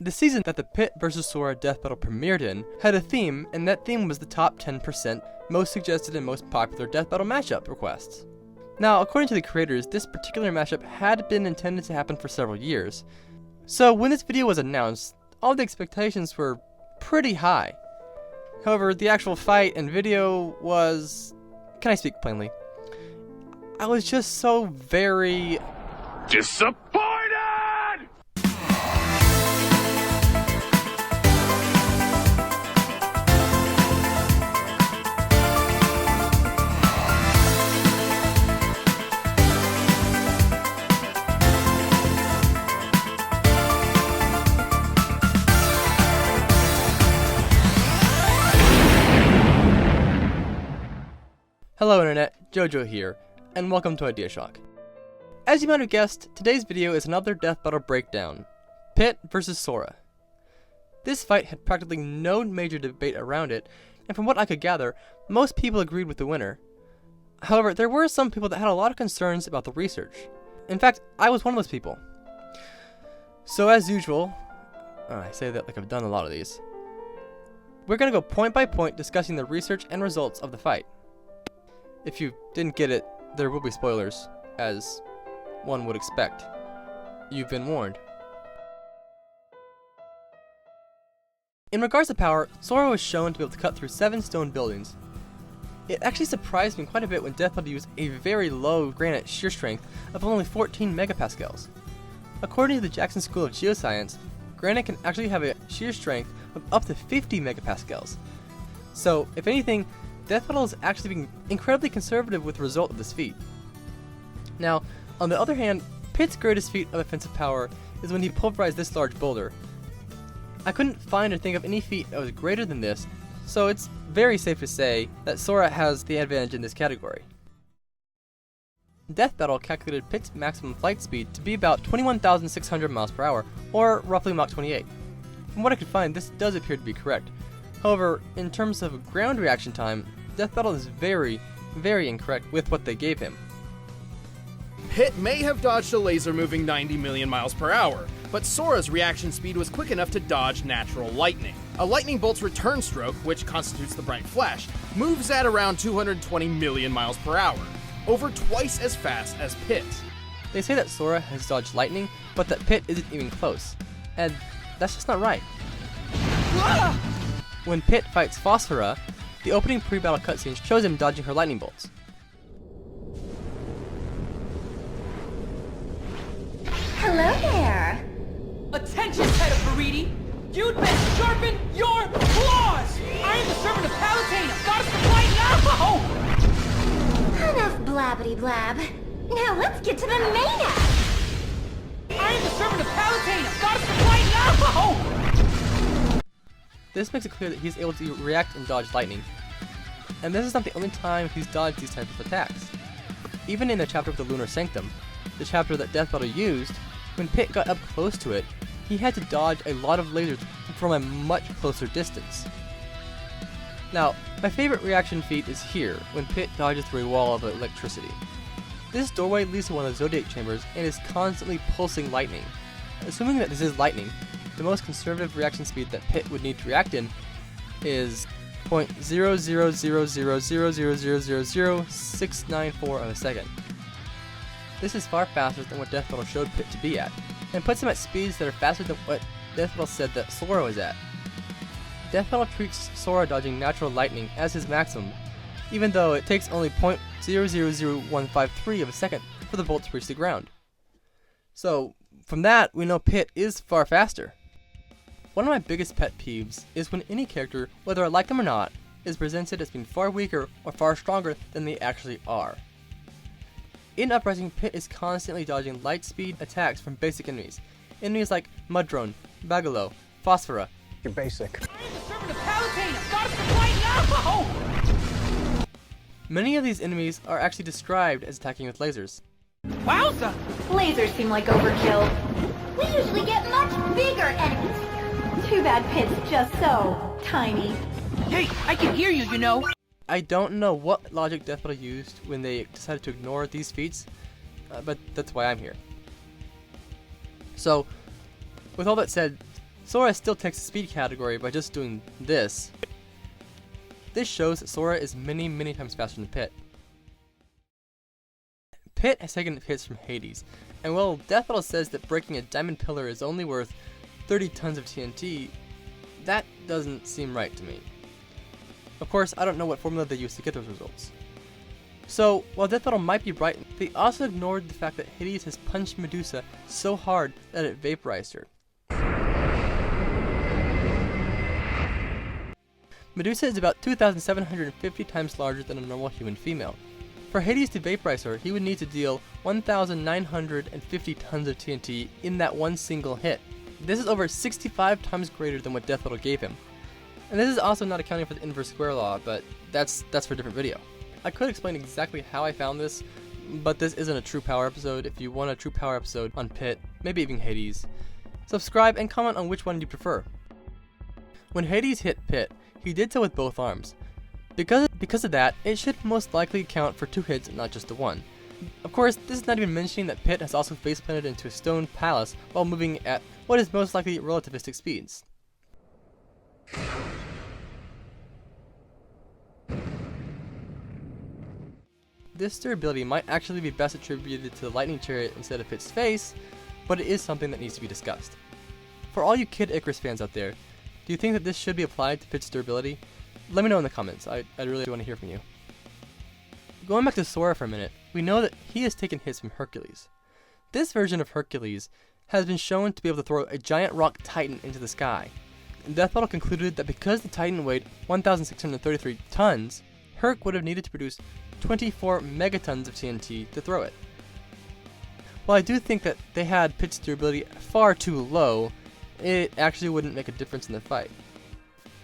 The season that the Pit vs Sora Deathbattle premiered in had a theme, and that theme was the top 10% most suggested and most popular Deathbattle matchup requests. Now, according to the creators, this particular matchup had been intended to happen for several years. So when this video was announced, all the expectations were pretty high. However, the actual fight and video was... Can I speak plainly? I was just so very... disappointed! Hello Internet, Jojo here, and welcome to IdeaShock. As you might have guessed, today's video is another Deathbattle breakdown, Pit vs Sora. This fight had practically no major debate around it, and from what I could gather, most people agreed with the winner. However, there were some people that had a lot of concerns about the research. In fact, I was one of those people. So as usual, I say that like I've done a lot of these, we're going to go point by point discussing the research and results of the fight. If you didn't get it, there will be spoilers, as one would expect. You've been warned. In regards to power, Sora was shown to be able to cut through 7 stone buildings. It actually surprised me quite a bit when Deathbattle used a very low granite shear strength of only 14 megapascals. According to the Jackson School of Geoscience, granite can actually have a shear strength of up to 50 megapascals. So, if anything, Deathbattle is actually being incredibly conservative with the result of this feat. Now, on the other hand, Pit's greatest feat of offensive power is when he pulverized this large boulder. I couldn't find or think of any feat that was greater than this, so it's very safe to say that Sora has the advantage in this category. Deathbattle calculated Pit's maximum flight speed to be about 21,600 miles per hour, or roughly Mach 28. From what I could find, this does appear to be correct. However, in terms of ground reaction time, Deathbattle is very, very incorrect with what they gave him. Pit may have dodged a laser moving 90 million miles per hour, but Sora's reaction speed was quick enough to dodge natural lightning. A lightning bolt's return stroke, which constitutes the bright flash, moves at around 220 million miles per hour, over twice as fast as Pit. They say that Sora has dodged lightning, but that Pit isn't even close. And that's just not right. When Pit fights Phosphora, the opening pre-battle cutscene shows him dodging her lightning bolts. Hello there! Attention, head of Veridi! You'd best sharpen your claws! I am the servant of Palutena, goddess of light now! Enough blabbity blab. Now let's get to the main act! I am the servant of Palutena, goddess of light now! This makes it clear that he's able to react and dodge lightning. And this is not the only time he's dodged these types of attacks. Even in the chapter of the Lunar Sanctum, the chapter that Deathbattle used, when Pit got up close to it, he had to dodge a lot of lasers from a much closer distance. Now, my favorite reaction feat is here, when Pit dodges through a wall of electricity. This doorway leads to one of the Zodiac chambers and is constantly pulsing lightning. Assuming that this is lightning, the most conservative reaction speed that Pit would need to react in is 0.00000000694 of a second. This is far faster than what Deathbattle showed Pit to be at, and puts him at speeds that are faster than what Deathbattle said that Sora was at. Deathbattle treats Sora dodging natural lightning as his maximum, even though it takes only 0.000153 of a second for the bolt to reach the ground. So, from that, we know Pit is far faster. One of my biggest pet peeves is when any character, whether I like them or not, is presented as being far weaker or far stronger than they actually are. In Uprising, Pit is constantly dodging light speed attacks from basic enemies. Enemies like Mudrone, Bagalo, Phosphora. You're basic. I am the servant of Palutena, goddess of light now! Many of these enemies are actually described as attacking with lasers. Wowza! Lasers seem like overkill. We usually get much bigger enemies here. Too bad Pit's just so tiny. Hey, I can hear you, you know. I don't know what logic Deathbattle used when they decided to ignore these feats, but that's why I'm here. So, with all that said, Sora still takes the speed category by just doing this. This shows that Sora is many times faster than Pit. Pit has taken hits from Hades, and while Deathbattle says that breaking a diamond pillar is only worth 30 tons of TNT, that doesn't seem right to me. Of course, I don't know what formula they used to get those results. So, while Deathbattle might be right, they also ignored the fact that Hades has punched Medusa so hard that it vaporized her. Medusa is about 2,750 times larger than a normal human female. For Hades to vaporize her, he would need to deal 1,950 tons of TNT in that one single hit. This is over 65 times greater than what Deathbattle gave him. And this is also not accounting for the inverse square law, but that's for a different video. I could explain exactly how I found this, but this isn't a true power episode. If you want a true power episode on Pit, maybe even Hades, subscribe and comment on which one you prefer. When Hades hit Pit, he did so with both arms. Because of that, it should most likely count for 2 hits and not just the one. Of course, this is not even mentioning that Pit has also faceplanted into a stone palace while moving at what is most likely relativistic speeds. This durability might actually be best attributed to the lightning chariot instead of Pit's face, but it is something that needs to be discussed. For all you Kid Icarus fans out there, do you think that this should be applied to Pit's durability? Let me know in the comments, I really want to hear from you. Going back to Sora for a minute, we know that he has taken hits from Hercules. This version of Hercules has been shown to be able to throw a giant rock titan into the sky. Deathbattle concluded that because the titan weighed 1,633 tons, Herc would have needed to produce 24 megatons of TNT to throw it. While I do think that they had Pit's durability far too low, it actually wouldn't make a difference in the fight.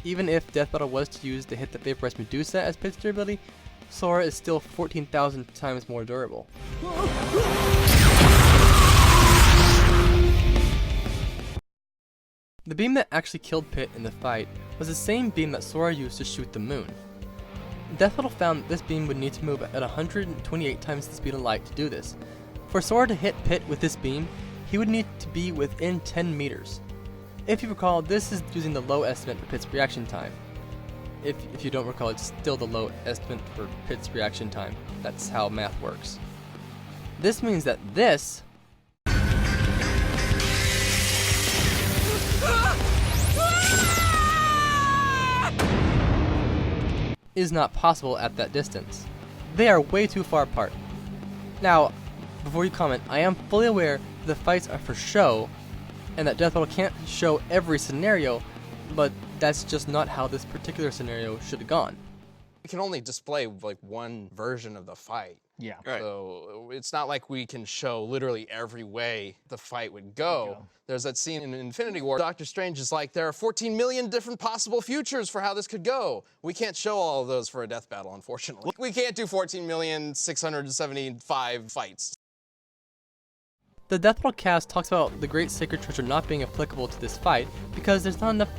Even if Deathbattle was to use the hit that vaporized Medusa as Pit's durability, Sora is still 14,000 times more durable. The beam that actually killed Pit in the fight was the same beam that Sora used to shoot the moon. Deathbattle found that this beam would need to move at 128 times the speed of light to do this. For Sora to hit Pit with this beam, he would need to be within 10 meters. If you recall, this is using the low estimate for Pit's reaction time. If you don't recall, it's still the low estimate for Pit's reaction time. That's how math works. This means that this is not possible at that distance. They are way too far apart. Now, before you comment, I am fully aware the fights are for show, and that Deathbattle can't show every scenario, but that's just not how this particular scenario should have gone. We can only display like one version of the fight. Yeah. Right. So it's not like we can show literally every way the fight would go. There's that scene in Infinity War. Doctor Strange is like, there are 14 million different possible futures for how this could go. We can't show all of those for a death battle, unfortunately. We can't do 14,675 fights. The Deathbattle cast talks about the Great Sacred Treasure not being applicable to this fight because there's not enough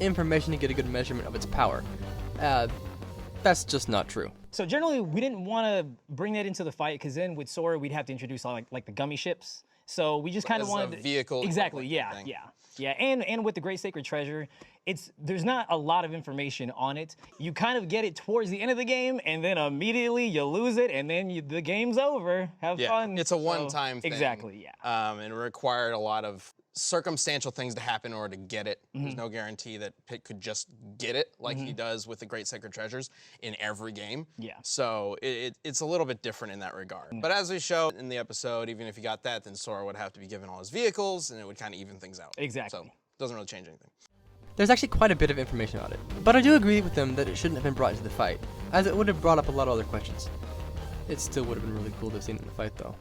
information to get a good measurement of its power. That's just not true. So generally, we didn't want to bring that into the fight because then with Sora, we'd have to introduce like the gummy ships. So we just kind of wanted a vehicle. Exactly. Yeah. Thing. Yeah. And with the Great Sacred Treasure, there's not a lot of information on it. You kind of get it towards the end of the game, and then immediately you lose it, and then the game's over. Have fun. It's a one-time thing. Exactly. Yeah. And it required a lot of circumstantial things to happen in order to get it. There's no guarantee that Pit could just get it like he does with the Great Sacred Treasures in every game. Yeah. So it's a little bit different in that regard. But as we show in the episode, even if you got that, then Sora would have to be given all his vehicles, and it would kind of even things out. Exactly. So it doesn't really change anything. There's actually quite a bit of information on it, but I do agree with them that it shouldn't have been brought into the fight, as it would have brought up a lot of other questions. It still would have been really cool to have seen it in the fight, though.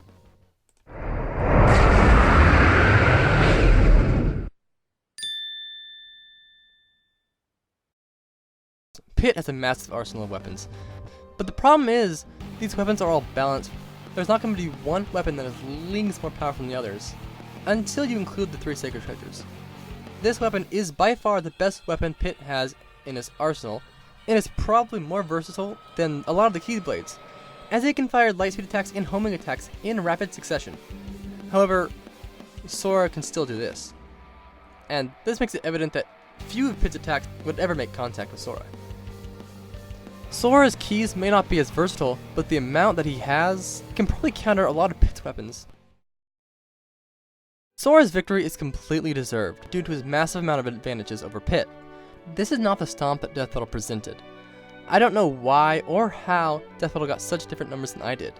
Pit has a massive arsenal of weapons, but the problem is, these weapons are all balanced. There's not going to be one weapon that is leagues more powerful than the others, until you include the 3 Sacred Treasures. This weapon is by far the best weapon Pit has in his arsenal, and it's probably more versatile than a lot of the Keyblades, as it can fire light speed attacks and homing attacks in rapid succession. However, Sora can still do this. and this makes it evident that few of Pit's attacks would ever make contact with Sora. Sora's keys may not be as versatile, but the amount that he has can probably counter a lot of Pit's weapons. Sora's victory is completely deserved due to his massive amount of advantages over Pit. This is not the stomp that Deathbattle presented. I don't know why or how Deathbattle got such different numbers than I did.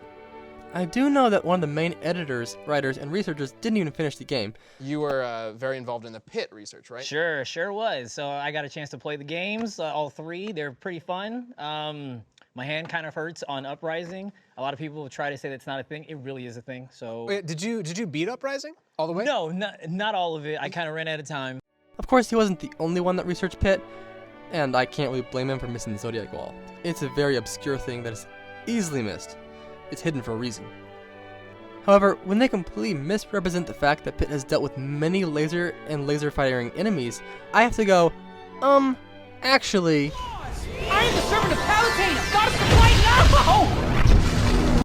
I do know that one of the main editors, writers, and researchers didn't even finish the game. You were very involved in the Pit research, right? Sure was. So I got a chance to play the games, all three. They're pretty fun. My hand kind of hurts on Uprising. A lot of people try to say that's not a thing. It really is a thing. So. Wait, did you beat Uprising all the way? No, not all of it. I kind of ran out of time. Of course, he wasn't the only one that researched Pit, and I can't really blame him for missing the Zodiac Wall. It's a very obscure thing that is easily missed. It's hidden for a reason. However, when they completely misrepresent the fact that Pit has dealt with many laser and laser firing enemies, I have to go, actually... I am the servant of Palutena, goddess of light now!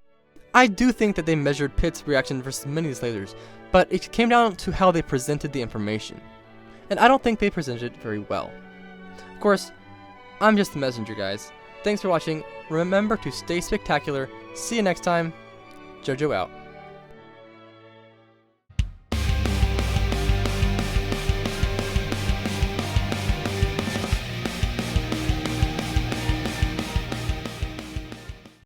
I do think that they measured Pit's reaction versus many of these lasers, but it came down to how they presented the information. And I don't think they presented it very well. Of course, I'm just the messenger, guys. Thanks for watching. Remember to stay spectacular. See you next time. JoJo out.